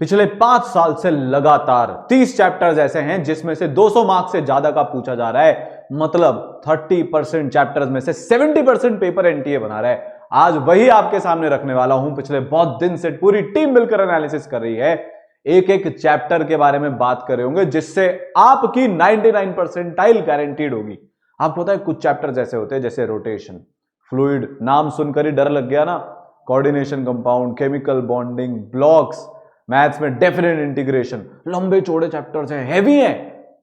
पिछले 5 साल से लगातार 30 चैप्टर्स ऐसे हैं जिसमें से 200 मार्क्स से ज्यादा का पूछा जा रहा है। मतलब 30% चैप्टर्स में से 70% पेपर एनटीए बना रहा है। आज वही आपके सामने रखने वाला हूं। पिछले बहुत दिन से पूरी टीम मिलकर एनालिसिस कर रही है, एक एक चैप्टर के बारे में बात कर रहे होंगे जिससे आपकी 99 परसेंटाइल गारंटीड होगी। आपको पता है कुछ चैप्टर्स ऐसे होते हैं जैसे रोटेशन, फ्लूइड, नाम सुनकर ही डर लग गया ना, coordination compound, chemical bonding, blocks, maths में डेफिनेट इंटीग्रेशन, लंबे चौड़े चैप्टर्स हैं, हैवी हैं,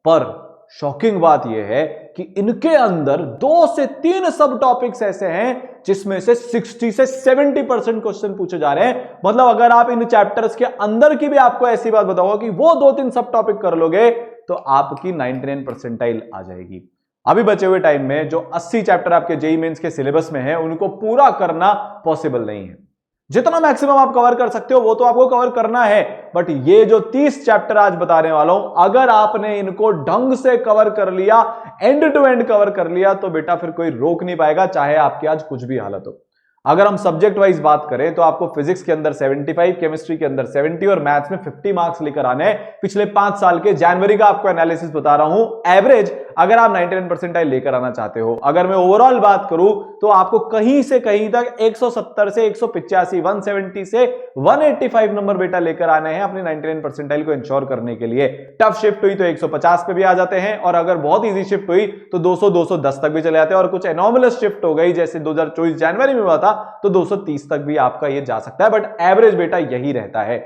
पर शॉकिंग बात यह है कि इनके अंदर 2 से 3 सब टॉपिक्स ऐसे हैं जिसमें से 60 से 70% क्वेश्चन पूछे जा रहे हैं। मतलब अगर आप इन चैप्टर्स के अंदर की भी आपको ऐसी बात बताओ कि वो 2-3 सब टॉपिक कर लोगे तो आपकी 99 परसेंटाइल आ जाएगी। अभी बचे हुए टाइम में जो 80 चैप्टर आपके जेईई मेंस के सिलेबस में है उनको पूरा करना पॉसिबल नहीं है। जितना मैक्सिमम आप कवर कर सकते हो वो तो आपको कवर करना है, बट ये जो 30 चैप्टर आज बताने वाला हूं, अगर आपने इनको ढंग से कवर कर लिया, एंड टू एंड कवर कर लिया, तो बेटा फिर कोई रोक नहीं पाएगा, चाहे आपकी आज कुछ भी हालत हो। अगर हम सब्जेक्ट वाइज बात करें तो आपको फिजिक्स के अंदर 75, केमिस्ट्री के अंदर 70 और मैथ्स में 50 मार्क्स लेकर आने हैं। पिछले 5 साल के जनवरी का आपको एनालिसिस बता रहा हूं। एवरेज अगर आप 99 परसेंटाइल लेकर आना चाहते हो, अगर मैं ओवरऑल बात करूं तो आपको कहीं से कहीं तक 170 से 185, 170 से 185 नंबर बेटा लेकर आने हैं अपनी 99 परसेंटाइल को इंश्योर करने के लिए। टफ शिफ्ट हुई तो 150 पे भी आ जाते हैं, और अगर बहुत इजी शिफ्ट हुई तो 200, 210 तक भी चले जाते हैं, और कुछ एनॉमलस शिफ्ट हो गई जैसे 2024 जनवरी में हुआ था तो 230 तक भी आपका ये जा सकता है, बट एवरेज बेटा यही रहता है।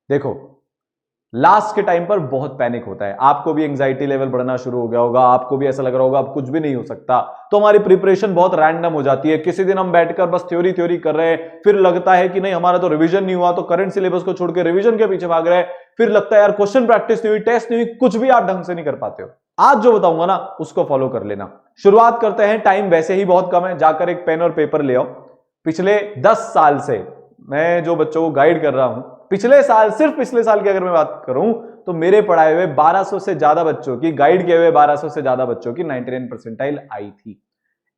देखो लास्ट के टाइम पर बहुत पैनिक होता है, आपको भी एंजाइटी लेवल बढ़ना शुरू हो गया होगा, आपको भी ऐसा लग रहा होगा अब कुछ भी नहीं हो सकता, तो हमारी प्रिपरेशन बहुत रैंडम हो जाती है। किसी दिन हम बैठकर बस थ्योरी कर रहे हैं, फिर लगता है कि नहीं हमारा तो रिवीजन नहीं हुआ, तो करंट सिलेबस को छोड़ के रिवीजन के पीछे भाग रहे हैं, फिर लगता है यार क्वेश्चन प्रैक्टिस नहीं हुई, टेस्ट नहीं हुई, कुछ भी आप ढंग से नहीं कर पाते हो। आज जो बताऊंगा ना उसको फॉलो कर लेना। शुरुआत करते हैं, टाइम वैसे ही बहुत कम है, जाकर एक पेन और पेपर ले आओ। पिछले 10 साल से मैं जो बच्चों को गाइड कर रहा हूं, पिछले साल, सिर्फ पिछले साल की अगर मैं बात करूं तो मेरे पढ़ाए हुए 1200 से ज्यादा बच्चों की, गाइड किए हुए 1200 से ज्यादा बच्चों की 99 परसेंटाइल आई थी।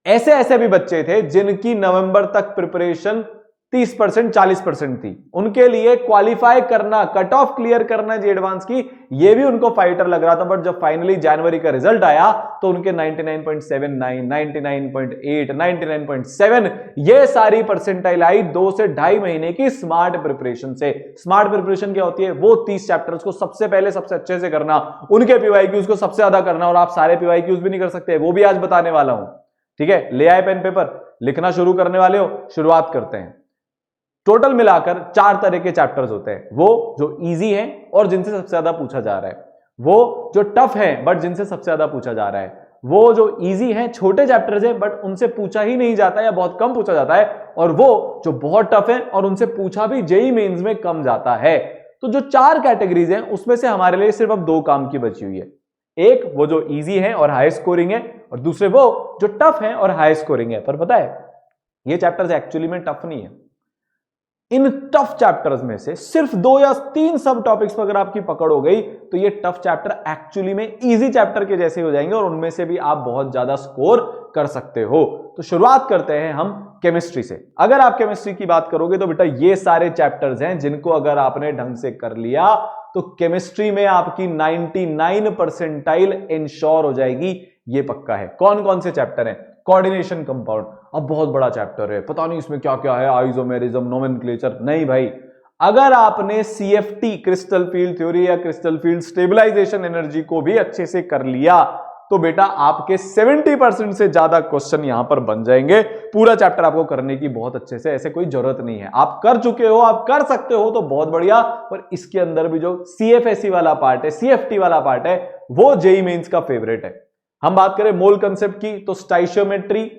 ऐसे ऐसे भी बच्चे थे जिनकी नवंबर तक प्रिपरेशन 30%, 40% थी। उनके लिए क्वालिफाई करना, कट ऑफ क्लियर करना जी एडवांस की, ये भी उनको फाइटर लग रहा था, बट जब फाइनली जनवरी का रिजल्ट आया तो उनके 99.79, 99.8, 99.7 ये सारी परसेंटाइल आई 2 से 2.5 महीने की स्मार्ट प्रिपरेशन से। स्मार्ट प्रिपरेशन क्या होती है? वो 30 चैप्टर्स को सबसे पहले सबसे अच्छे से करना, उनके पीवाईक्यूज को सबसे ज्यादा करना, और आप सारे पीवाईक्यूज भी नहीं कर सकते, वो भी आज बताने वाला हूं। ठीक है, ले आए पेन पेपर, लिखना शुरू करने वाले हो, शुरुआत करते हैं। टोटल मिलाकर 4 तरह के चैप्टर्स होते हैं, वो जो इजी हैं और जिनसे सबसे ज्यादा पूछा जा रहा है, वो जो टफ है बट जिनसे सबसे ज्यादा पूछा जा रहा है, वो जो इजी हैं, छोटे चैप्टर्स हैं बट उनसे पूछा ही नहीं जाता या बहुत कम पूछा जाता है, और वो जो बहुत टफ है और उनसे पूछा भी जेईई मेंस में कम जाता है। तो जो 4 कैटेगरीज हैं उसमें से हमारे लिए सिर्फ अब 2 काम की बची हुई है। एक वो जो इजी है और हाई स्कोरिंग है, और दूसरे वो जो टफ है और हाई स्कोरिंग है। पर पता है ये चैप्टर्स एक्चुअली में टफ नहीं है। इन टफ चैप्टर्स में से सिर्फ 2 या 3 सब टॉपिक्स पर अगर आपकी पकड़ हो गई तो ये टफ चैप्टर एक्चुअली में इजी चैप्टर के जैसे हो जाएंगे, और उनमें से भी आप बहुत ज्यादा स्कोर कर सकते हो। तो शुरुआत करते हैं हम केमिस्ट्री से। अगर आप केमिस्ट्री की बात करोगे तो बेटा ये सारे चैप्टर्स हैं जिनको अगर आपने ढंग से कर लिया तो केमिस्ट्री में आपकी 99 परसेंटाइल इंश्योर हो जाएगी, ये पक्का है। कौन कौन से चैप्टर हैं? कोऑर्डिनेशन कंपाउंड, अब बहुत बड़ा चैप्टर है, पता नहीं इसमें क्या क्या है, आइसोमेरिज्म, नोमेनक्लेचर। नहीं भाई, अगर आपने सीएफटी, क्रिस्टल फील्ड थ्योरी या क्रिस्टल फील्ड स्टेबलाइजेशन एनर्जी को भी अच्छे से कर लिया तो बेटा आपके 70% से ज्यादा क्वेश्चन यहां पर बन जाएंगे। पूरा चैप्टर आपको करने की बहुत अच्छे से ऐसे कोई जरूरत नहीं है, आप कर चुके हो, आप कर सकते हो तो बहुत बढ़िया। पर इसके अंदर भी जो सीएफएसई वाला पार्ट है, सीएफटी वाला पार्ट है, वो जेईई मेंस का फेवरेट है। हम बात करें मोल कंसेप्ट की तो स्टाइशियोमेट्री,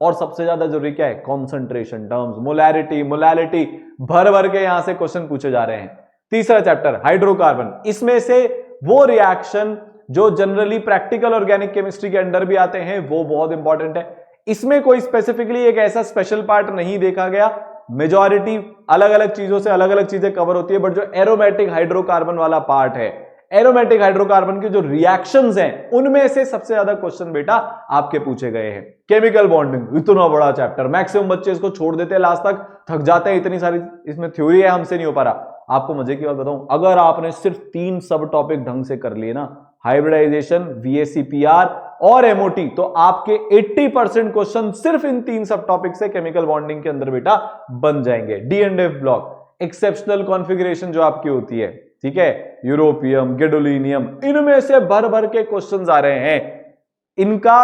और सबसे ज्यादा जरूरी क्या है? कॉन्सेंट्रेशन टर्म्स, मोलैरिटी, मोलैलिटी, भर भर के यहां से क्वेश्चन पूछे जा रहे हैं। तीसरा चैप्टर हाइड्रोकार्बन, इसमें से वो रिएक्शन जो जनरली प्रैक्टिकल ऑर्गेनिक केमिस्ट्री के अंडर भी आते हैं वो बहुत इंपॉर्टेंट है। इसमें कोई स्पेसिफिकली एक ऐसा स्पेशल पार्ट नहीं देखा गया, मेजॉरिटी अलग अलग चीजों से अलग अलग चीजें कवर होती है, बट जो एरोमेटिक हाइड्रोकार्बन वाला पार्ट है, एरोमेटिक हाइड्रोकार्बन के जो रिएक्शंस हैं उनमें से सबसे ज्यादा क्वेश्चन बेटा आपके पूछे गए हैं। केमिकल बॉन्डिंग, इतना बड़ा चैप्टर, मैक्सिमम बच्चे इसको छोड़ देते हैं, लास्ट तक थक जाते हैं, इतनी सारी इसमें थ्योरी है, हमसे नहीं हो पा रहा। आपको मजे की बात बताऊं, अगर आपने सिर्फ 3 सब टॉपिक ढंग से कर लिए ना, हाइब्रिडाइजेशन, VACPR और MOT, तो आपके 80% क्वेश्चन सिर्फ इन 3 सब टॉपिक से केमिकल बॉन्डिंग के अंदर बेटा बन जाएंगे। D&F ब्लॉक, एक्सेप्शनल कॉन्फ़िगरेशन जो आपकी होती है, ठीक है, यूरोपियम, गैडोलिनियम, इनमें से भर भर के क्वेश्चंस आ रहे हैं। इनका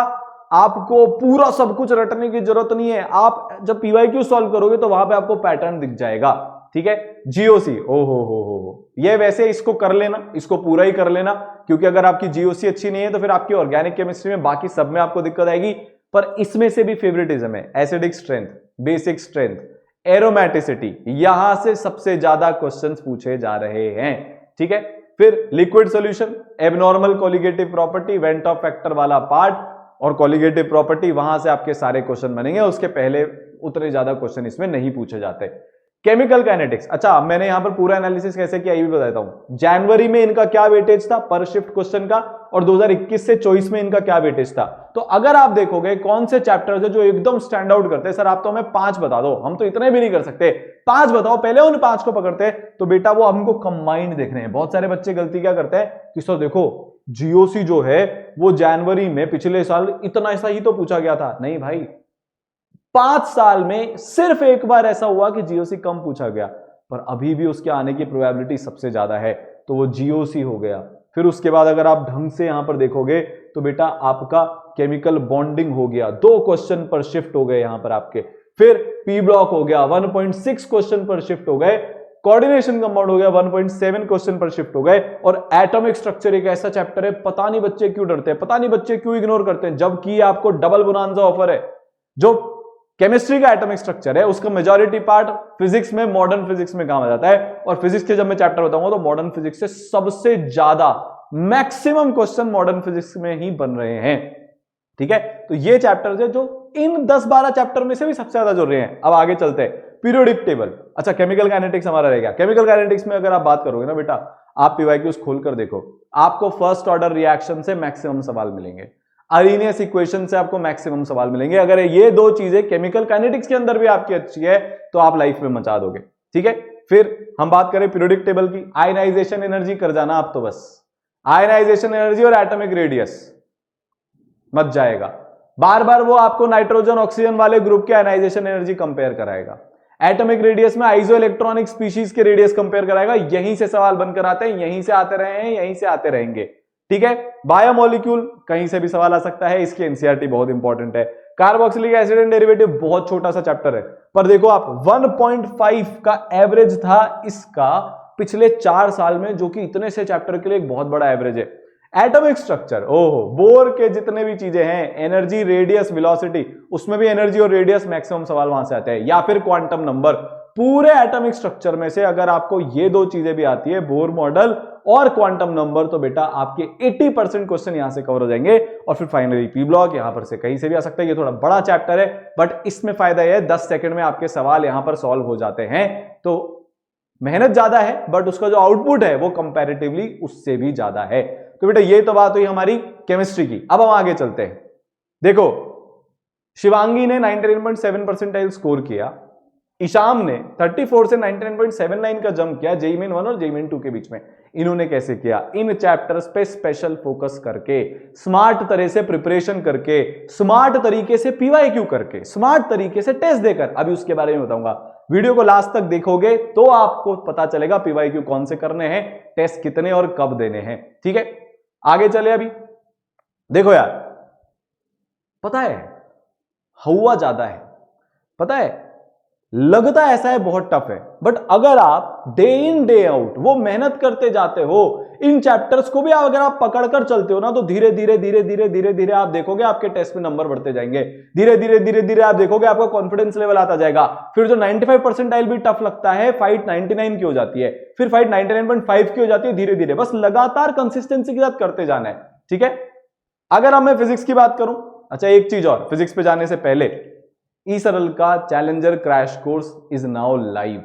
आपको पूरा सब कुछ रटने की जरूरत नहीं है। आप जब PYQ सॉल्व करोगे तो वहां पे आपको पैटर्न दिख जाएगा, ठीक है। GOC, ओ हो, ये वैसे इसको कर लेना, इसको पूरा ही कर लेना, क्योंकि अगर आपकी GOC अच्छी नहीं है तो फिर आपकी ऑर्गेनिक केमिस्ट्री में बाकी सब में आपको दिक्कत आएगी। पर इसमें से भी फेवरेटिज्म है, acidic strength, basic strength, aromaticity, यहां से सबसे ज्यादा क्वेश्चंस पूछे जा रहे हैं, ठीक है। फिर liquid solution, abnormal colligative property, went of factor वाला पार्ट और कोलिगेटिव प्रॉपर्टी, वहां से आपके सारे क्वेश्चन बनेंगे। उसके पहले उतने ज्यादा क्वेश्चन इसमें नहीं पूछे जाते। केमिकल काइनेटिक्स, अच्छा मैंने यहां पर पूरा एनालिसिस कैसे किया ये भी बताता हूं। जनवरी में इनका क्या वेटेज था पर शिफ्ट क्वेश्चन का, और 2021 से 24 में इनका क्या वेटेज था। तो अगर आप देखोगे कौन से चैप्टर्स है जो एकदम स्टैंड आउट करते हैं, सर आप तो हमें 5 बता दो, हम तो इतने भी नहीं कर सकते, 5 बताओ, पहले उन 5 को पकड़ते हैं, तो बेटा वो हमको कंबाइंड देखने हैं। बहुत सारे बच्चे गलती क्या करते हैं कि सर देखो GOC जो है वो जनवरी में पिछले साल इतना ऐसा ही तो पूछा गया था। नहीं भाई, 5 साल में सिर्फ एक बार ऐसा हुआ कि GOC कम पूछा गया, पर अभी भी उसके आने की प्रोबेबिलिटी सबसे ज्यादा है, तो वो GOC हो गया। फिर उसके बाद अगर आप ढंग से यहां पर देखोगे तो बेटा आपका केमिकल बॉन्डिंग हो गया, 2 क्वेश्चन पर शिफ्ट हो गए यहां पर आपके। फिर P ब्लॉक हो गया, 1.6 क्वेश्चन पर शिफ्ट हो गए। कोऑर्डिनेशन कंपाउंड हो गया, 1.7 क्वेश्चन पर शिफ्ट हो गए। और एटॉमिक स्ट्रक्चर एक ऐसा चैप्टर है, पता नहीं बच्चे क्यों डरते हैं, पता नहीं बच्चे क्यों इग्नोर करते हैं, जबकि आपको डबल बोनांजा ऑफर है। जो केमिस्ट्री का एटॉमिक स्ट्रक्चर है उसका मेजॉरिटी पार्ट फिजिक्स में, मॉडर्न फिजिक्स में काम आ जाता है, और फिजिक्स के जब मैं चैप्टर बताऊंगा तो मॉडर्न फिजिक्स से सबसे ज्यादा मैक्सिमम क्वेश्चन मॉडर्न फिजिक्स में ही बन रहे हैं, ठीक है। तो ये चैप्टर्स है जो इन 10-12 चैप्टर में से भी सबसे ज्यादा जुड़ रहे हैं। अब आगे चलते हैं, पीरियोडिक टेबल। अच्छा, केमिकल काइनेटिक्स हमारा रह गया। केमिकल काइनेटिक्स में अगर आप बात करोगे ना बेटा, आप PYQs खोलकर देखो, आपको फर्स्ट ऑर्डर रिएक्शन से मैक्सिमम सवाल मिलेंगे, अरेनियस इक्वेशन से आपको मैक्सिमम सवाल मिलेंगे। अगर ये 2 चीजें केमिकल काइनेटिक्स के अंदर भी आपकी अच्छी है तो आप लाइफ में मचा दोगे, ठीक है। फिर हम बात करें पीरियोडिक टेबल की, आयनाइजेशन एनर्जी कर जाना आप तो बस, आयनाइजेशन एनर्जी और एटॉमिक रेडियस मत जाएगा। बार बार वो आपको नाइट्रोजन ऑक्सीजन वाले ग्रुप के आयनाइजेशन एनर्जी कंपेयर कराएगा, एटॉमिक रेडियस में आइसो इलेक्ट्रॉनिक स्पीशीज के रेडियस कंपेयर कराएगा। यहीं से सवाल बनकर आते हैं, यहीं से आते रहे हैं, यहीं से आते रहेंगे, ठीक है। बायोमोलिक्यूल कहीं से भी सवाल आ सकता है, इसकी NCERT बहुत इंपॉर्टेंट है। कार्बोक्सिलिक एसिड एंड डेरिवेटिव बहुत छोटा सा चैप्टर है, पर देखो आप 1.5 का एवरेज था इसका पिछले 4 साल में, जो कि इतने से चैप्टर के लिए एक बहुत बड़ा एवरेज है। एटॉमिक स्ट्रक्चर, ओहो, बोर के जितने भी चीजें हैं, एनर्जी, रेडियस, वेलोसिटी, उसमें भी एनर्जी और रेडियस मैक्सिमम सवाल वहां से आते हैं, या फिर क्वांटम नंबर। पूरे एटॉमिक स्ट्रक्चर में से अगर आपको ये 2 चीजें भी आती है, बोर मॉडल और क्वांटम नंबर, तो बेटा आपके 80% क्वेश्चन यहां से कवर हो जाएंगे। और फिर फाइनली P ब्लॉक, यहां पर से कहीं से भी आ सकता है। ये थोड़ा बड़ा चैप्टर है, बट इसमें फायदा यह है 10 सेकंड में आपके सवाल यहां पर सॉल्व हो जाते हैं। तो मेहनत ज्यादा है, बट उसका जो आउटपुट है वो कंपैरेटिवली उससे भी ज्यादा है। तो बेटा ये तो बात हुई हमारी केमिस्ट्री की। अब हम आगे चलते हैं। देखो, शिवांगी ने 99.7 परसेंटाइल स्कोर किया, ईशाम ने 34 से 99.79 का जंप किया JEE Main 1 और JEE Main 2 के बीच में। इन्होंने कैसे किया? इन चैप्टर्स पे स्पेशल फोकस करके, स्मार्ट तरह से प्रिपरेशन करके, स्मार्ट तरीके से PYQ करके, स्मार्ट तरीके से टेस्ट देकर। अभी उसके बारे में बताऊंगा, वीडियो को लास्ट तक देखोगे तो आपको पता चलेगा PYQ कौन से करने हैं, टेस्ट कितने और कब देने हैं, ठीक है। आगे चले। अभी देखो यार, पता है हुआ ज्यादा है, पता है लगता ऐसा है बहुत टफ है, बट अगर आप डे इन डे आउट वो मेहनत करते जाते हो, इन चैप्टर्स को भी अगर आप पकड़कर चलते हो ना, तो धीरे धीरे धीरे धीरे धीरे धीरे आप देखोगे आपके टेस्ट में नंबर बढ़ते जाएंगे। धीरे धीरे धीरे धीरे आप देखोगे आपका कॉन्फिडेंस लेवल आता जाएगा। फिर जो 95 परसेंटाइल भी टफ लगता है, फाइट 99 की हो जाती है, फिर फाइट 99.5 की हो जाती है। धीरे धीरे बस लगातार कंसिस्टेंसी के साथ करते जाना है, ठीक है। अगर अब मैं फिजिक्स की बात करूं, अच्छा एक चीज और, फिजिक्स पे जाने से पहले ई-सरल का challenger crash course is now live,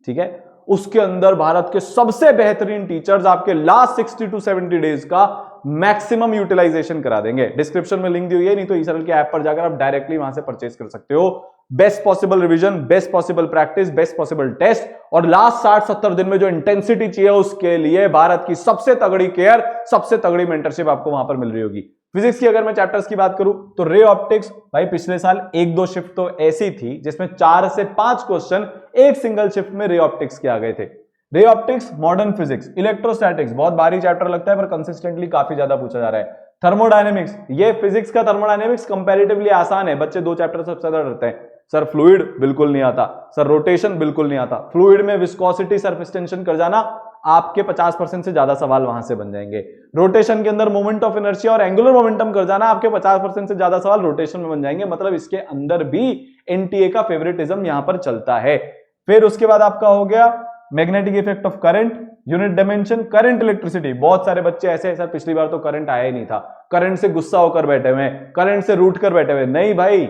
ठीक है। उसके अंदर भारत के सबसे बेहतरीन टीचर्स आपके लास्ट 60 to 70 डेज का मैक्सिमम यूटिलाइजेशन करा देंगे। डिस्क्रिप्शन में लिंक दी हुई है, नहीं तो ईसरल के ऐप पर जाकर आप डायरेक्टली वहां से परचेज कर सकते हो। Best possible revision, best possible practice, best possible test और लास्ट 60-70 दिन में जो इंटेंसिटी चाहिए उसके लिए भारत की सबसे तगड़ी केयर, सबसे तगड़ी मेंटरशिप आपको वहां पर मिल रही होगी। फिजिक्स की अगर मैं चैप्टर्स की बात करूं तो रे ऑप्टिक्स, भाई पिछले साल 1-2 शिफ्ट तो ऐसी थी जिसमें 4 से 5 क्वेश्चन एक सिंगल शिफ्ट में रे ऑप्टिक्स के आ गए थे। Ray optics, modern physics, electrostatics, बहुत भारी चैप्टर लगता है पर कंसिस्टेंटली काफी ज्यादा पूछा जा रहा है। थर्मोडायनेमिक्स, ये फिजिक्स का थर्मोडायनेमिक्स कंपैरेटिवली आसान है, बच्चे 2 चैप्टर सबसे ज्यादा डरते हैं। सर फ्लूइड बिल्कुल नहीं आता, सर रोटेशन बिल्कुल नहीं आता। फ्लूइड में विस्कोसिटी, सरफेस टेंशन कर जाना, आपके 50% से ज्यादा सवाल वहां से बन जाएंगे। रोटेशन के अंदर मोमेंट ऑफ इनर्शिया और एंगुलर मोमेंटम कर जाना, आपके 50% से ज्यादा सवाल रोटेशन में बन जाएंगे। मतलब इसके अंदर भी एनटीए का फेवरेटिज्म यहां पर चलता है। फिर उसके बाद आपका हो गया magnetic effect of current, unit dimension, current electricity. बहुत सारे बच्चे ऐसे, सर पिछली बार तो करंट आया ही नहीं था, करंट से गुस्सा होकर बैठे हुए, करंट से रूठ कर बैठे हुए। नहीं भाई,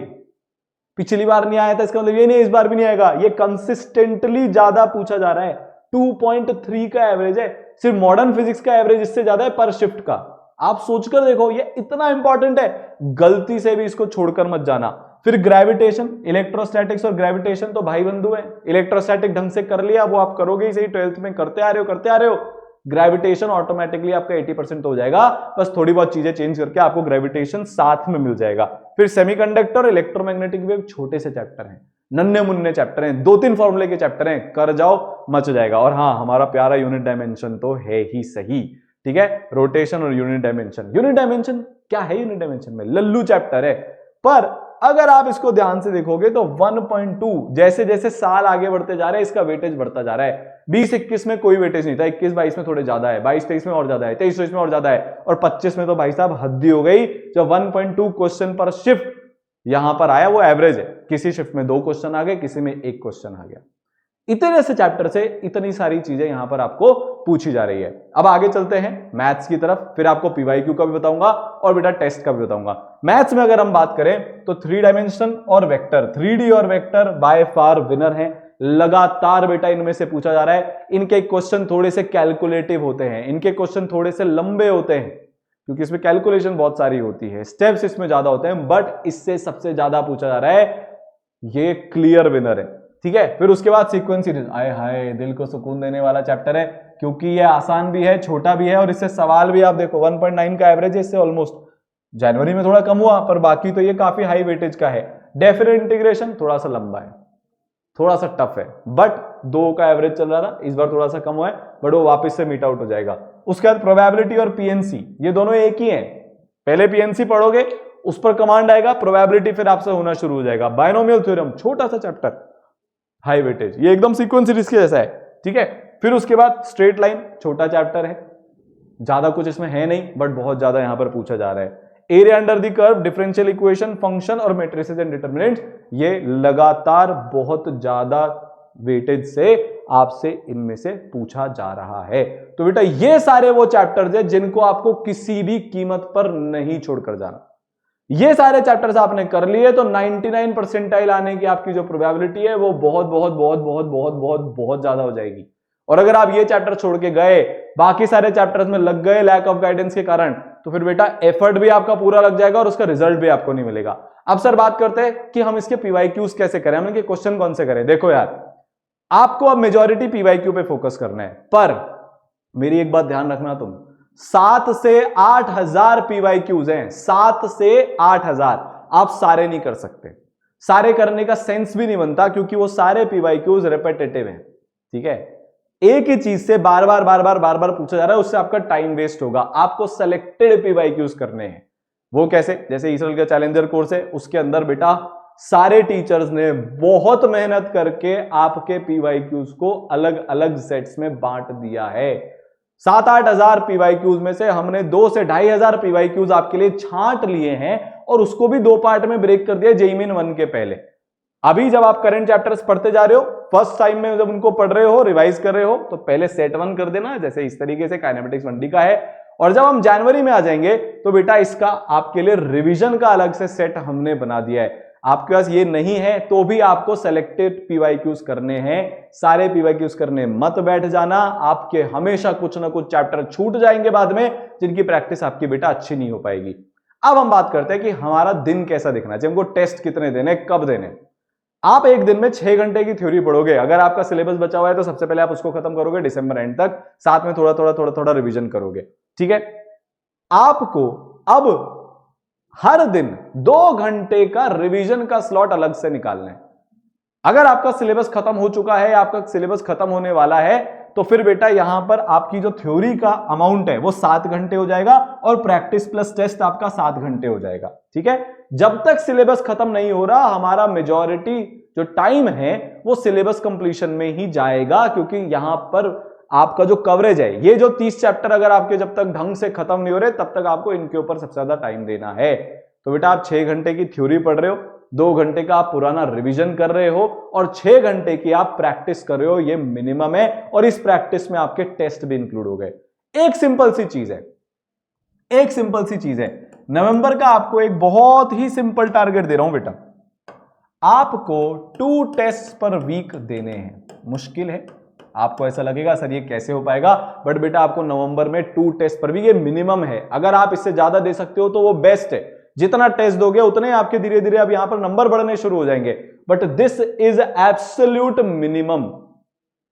पिछली बार नहीं आया था इसका मतलब ये नहीं इस बार भी नहीं आएगा। ये कंसिस्टेंटली ज्यादा पूछा जा रहा है। 2.3 का एवरेज है, सिर्फ मॉडर्न फिजिक्स का एवरेज इससे ज्यादा है पर शिफ्ट का। आप सोचकर देखो, ये इतना इंपॉर्टेंट है, गलती से भी इसको छोड़कर मत जाना। फिर ग्रेविटेशन, इलेक्ट्रोस्टैटिक्स और ग्रेविटेशन तो भाई बंधु है। इलेक्ट्रोस्टैटिक ढंग से कर लिया, वो आप करोगे ही सही, 12th में करते आ रहे हो। ग्रेविटेशन ऑटोमेटिकली आपका 80% तो हो जाएगा, बस थोड़ी बहुत चीजें चेंज करके आपको ग्रेविटेशन साथ में मिल जाएगा। फिर सेमीकंडक्टर, इलेक्ट्रोमैग्नेटिक वेव, छोटे से चैप्टर हैं, नन्हे मुन्ने चैप्टर हैं, 2-3 फॉर्मूले के चैप्टर हैं, कर जाओ मच जाएगा। और हाँ, हमारा प्यारा यूनिट डायमेंशन तो है ही सही, ठीक है। रोटेशन और यूनिट डायमेंशन, यूनिट डायमेंशन क्या है? यूनिट डायमेंशन में लल्लू चैप्टर है, पर अगर आप इसको ध्यान से देखोगे तो 1.2 जैसे जैसे साल आगे बढ़ते जा रहे हैं इसका वेटेज बढ़ता जा रहा है। 20-21 में कोई वेटेज नहीं था, 21-22 में थोड़े ज्यादा है, 22-23 में और ज्यादा है, 23-24 में और ज्यादा है, और 25 में तो भाई साहब हद ही हो गई। जो 1.2 क्वेश्चन पर शिफ्ट यहां पर आया वो एवरेज है। किसी शिफ्ट में 2 क्वेश्चन आ गए, किसी में 1 क्वेश्चन आ गया। इतने से चैप्टर से इतनी सारी चीजें यहां पर आपको पूछी जा रही है। अब आगे चलते हैं मैथ्स की तरफ, फिर आपको पीवाईक्यू का भी बताऊंगा और बेटा टेस्ट का भी बताऊंगा। मैथ्स में अगर हम बात करें तो 3 डायमेंशन और वेक्टर, 3D और वेक्टर बाय फार विनर हैं। लगातार बेटा इनमें से पूछा जा रहा है। इनके क्वेश्चन थोड़े से कैलकुलेटिव होते हैं, इनके क्वेश्चन थोड़े से लंबे होते हैं क्योंकि इसमें कैलकुलेशन बहुत सारी होती है, स्टेप्स इसमें ज्यादा होते हैं, बट इससे सबसे ज्यादा पूछा जा रहा है, ये क्लियर विनर है, ठीक है। फिर उसके बाद सीक्वेंस सीरीज, आए हाय दिल को सुकून देने वाला चैप्टर है क्योंकि ये आसान भी है, छोटा भी है, और इससे सवाल भी आप देखो 1.9 का एवरेज है इससे ऑलमोस्ट। जनवरी में थोड़ा कम हुआ पर बाकी तो ये काफी हाई वेटेज का है। डेफिनेट इंटीग्रेशन थोड़ा सा लंबा है, थोड़ा सा टफ है, बट 2 का एवरेज चल रहा था, इस बार थोड़ा सा कम हुआ है, बट वो वापस से मीट आउट हो जाएगा। उसके बाद प्रोबेबिलिटी और पीएनसी, ये दोनों एक ही हैं। पहले पीएनसी पढ़ोगे, उस पर कमांड आएगा, प्रोबेबिलिटी फिर आपसे होना शुरू हो जाएगा। बायनोमियल थ्योरम, छोटा सा चैप्टर, हाई वेटेज, ये एकदम सीक्वेंस सीरीज के जैसा है, ठीक है। फिर उसके बाद स्ट्रेट लाइन, छोटा चैप्टर है, ज्यादा कुछ इसमें है नहीं, बट बहुत ज्यादा यहां पर पूछा जा रहा है। Area under the curve, differential equation, function और मैट्रिसेस एंड डिटरमिनेंट्स, ये लगातार बहुत ज्यादा वेटेज से आपसे इनमें से पूछा जा रहा है। तो बेटा ये सारे वो चैप्टर्स हैं जिनको आपको किसी भी कीमत पर नहीं छोड़कर जाना। ये सारे चैप्टर्स आपने कर लिए तो 99 परसेंटाइल आने की आपकी जो प्रोबेबिलिटी है वो बहुत बहुत बहुत बहुत बहुत बहुत बहुत ज्यादा हो जाएगी। और अगर आप ये चैप्टर छोड़ के गए, बाकी सारे चैप्टर्स में लग गए लैक ऑफ गाइडेंस के कारण, तो फिर बेटा एफर्ट भी आपका पूरा लग जाएगा और उसका रिजल्ट भी आपको नहीं मिलेगा। अब सर बात करते हैं कि हम इसके पीवाईक्यूज कैसे करें, हम इनके क्वेश्चन कौन से करें। देखो यार, आपको अब मेजॉरिटी पीवाईक्यू पे फोकस करना है, पर मेरी एक बात ध्यान रखना, तुम 7 से 8,000 पीवाईक्यूज हैं, 7 से 8,000, आप सारे नहीं कर सकते। सारे करने का सेंस भी नहीं बनता क्योंकि वो सारे पीवाईक्यूज रिपीटेटिव हैं, ठीक है। एक ही चीज से बार बार पूछा जा रहा है, उससे आपका टाइम वेस्ट होगा। आपको सेलेक्टेड पीवाईक्यूज करने हैं। वो कैसे? जैसे ईसरल का चैलेंजर कोर्स है, उसके अंदर बेटा सारे टीचर्स ने बहुत मेहनत करके आपके पीवाईक्यूज को अलग अलग सेट्स में बांट दिया है। 7-8 हजार पीवाईक्यूज में से हमने 2 से 2,500 पीवाईक्यूज आपके लिए छांट लिए हैं और उसको भी 2 पार्ट में ब्रेक कर दिया JEE Main 1 के पहले। अभी जब आप करंट चैप्टर्स पढ़ते जा रहे हो, फर्स्ट टाइम में जब उनको पढ़ रहे हो, रिवाइज कर रहे हो, तो पहले सेट 1 कर देना, जैसे इस तरीके से काइनेमेटिक्स 1D का है। और जब हम जनवरी में आ जाएंगे तो बेटा इसका आपके लिए रिवीजन का अलग से सेट हमने बना दिया है। आपके पास ये नहीं है तो भी आपको सेलेक्टेड पीवाईक्यूज करने हैं, सारे पीवाईक्यूज करने मत बैठ जाना। आपके हमेशा कुछ ना कुछ चैप्टर छूट जाएंगे बाद में, जिनकी प्रैक्टिस आपकी बेटा अच्छी नहीं हो पाएगी। अब हम बात करते हैं कि हमारा दिन कैसा दिखना चाहिए, हमको टेस्ट कितने देने, कब देने। आप एक दिन में 6 घंटे की थ्योरी पढ़ोगे। अगर आपका सिलेबस बचा हुआ है तो सबसे पहले आप उसको खत्म करोगे दिसंबर एंड तक, साथ में थोड़ा रिवीजन करोगे, ठीक है। आपको अब हर दिन 2 घंटे का रिवीजन का स्लॉट अलग से निकालना है। अगर आपका सिलेबस खत्म हो चुका है, आपका सिलेबस खत्म होने वाला है, तो फिर बेटा यहां पर आपकी जो थ्योरी का अमाउंट है वो 7 घंटे हो जाएगा और प्रैक्टिस प्लस टेस्ट आपका 7 घंटे हो जाएगा, ठीक है। जब तक सिलेबस खत्म नहीं हो रहा, हमारा मेजॉरिटी जो टाइम है वो सिलेबस कंप्लीशन में ही जाएगा, क्योंकि यहां पर आपका जो कवरेज है, ये जो 30 चैप्टर अगर आपके जब तक ढंग से खत्म नहीं हो रहे तब तक आपको इनके ऊपर सबसे ज्यादा टाइम देना है। तो बेटा आप 6 घंटे की थ्योरी पढ़ रहे हो, 2 घंटे का आप पुराना रिवीजन कर रहे हो और 6 घंटे की आप प्रैक्टिस कर रहे हो, ये मिनिमम है। और इस प्रैक्टिस में आपके टेस्ट भी इंक्लूड हो गए। एक सिंपल सी चीज है, नवंबर का आपको एक बहुत ही सिंपल टारगेट दे रहा हूं बेटा। आपको 2 टेस्ट पर वीक देने हैं। मुश्किल है, आपको ऐसा लगेगा सर ये कैसे हो पाएगा, बट बेटा आपको नवंबर में 2 टेस्ट पर वीक, ये मिनिमम है। अगर आप इससे ज्यादा दे सकते हो तो वो बेस्ट है। जितना टेस्ट दोगे उतने आपके धीरे धीरे अब यहां पर नंबर बढ़ने शुरू हो जाएंगे, but this is absolute minimum.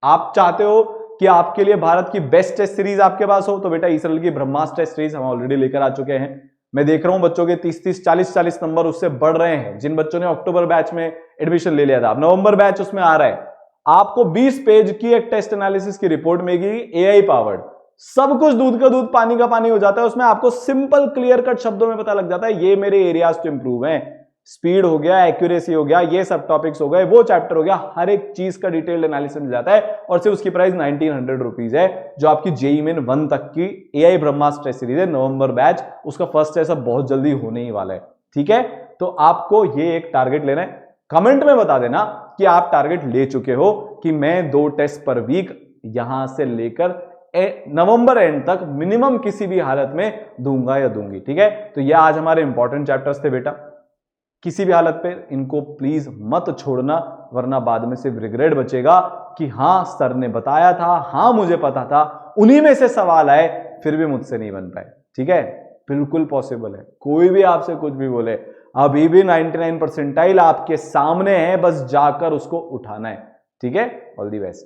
आप चाहते हो कि आपके लिए भारत की बेस्ट टेस्ट सीरीज आपके पास हो, तो बेटा इसराइल की ब्रह्मास्त्र टेस्ट सीरीज हम ऑलरेडी लेकर आ चुके हैं। मैं देख रहा हूं बच्चों के 30-30, 40-40 नंबर उससे बढ़ रहे हैं। जिन बच्चों ने अक्टूबर बैच में एडमिशन ले लिया था, अब नवंबर बैच उसमें आ रहा है। आपको 20 पेज की एक टेस्ट एनालिसिस की रिपोर्ट मिलेगी, एआई पावर्ड। सब कुछ दूध का दूध पानी का पानी हो जाता है उसमें। आपको सिंपल क्लियर कट शब्दों में पता लग जाता है ये मेरे एरियाज टू इंप्रूव हैं। स्पीड हो गया, एक्यूरेसी हो गया, ये सब टॉपिक्स हो गए, वो चैप्टर हो गया, हर एक चीज का डिटेल्ड एनालिसिस मिल जाता है। और सिर्फ उसकी प्राइस 1900 रुपीज है, जो आपकी जेईई मेन 1 तक की एआई ब्रह्मास्त्र टेस्ट सीरीज है, नवंबर बैच। उसका फर्स्ट टेस्ट अब बहुत जल्दी होने ही वाला है, ठीक है। तो आपको ये एक टारगेट लेना है। कमेंट में बता देना कि आप टारगेट ले चुके हो कि मैं 2 टेस्ट पर वीक यहां से लेकर नवंबर एंड तक मिनिमम किसी भी हालत में दूंगा या दूंगी, ठीक है। तो ये आज हमारे इंपॉर्टेंट चैप्टर्स थे बेटा। किसी भी हालत पे इनको प्लीज मत छोड़ना, वरना बाद में सिर्फ रिग्रेट बचेगा कि हां सर ने बताया था, हां मुझे पता था, उन्हीं में से सवाल आए फिर भी मुझसे नहीं बन पाए, ठीक है। बिल्कुल पॉसिबल है, कोई भी आपसे कुछ भी बोले, अभी भी 99 परसेंटाइल आपके सामने है, बस जाकर उसको उठाना है, ठीक है। All the best.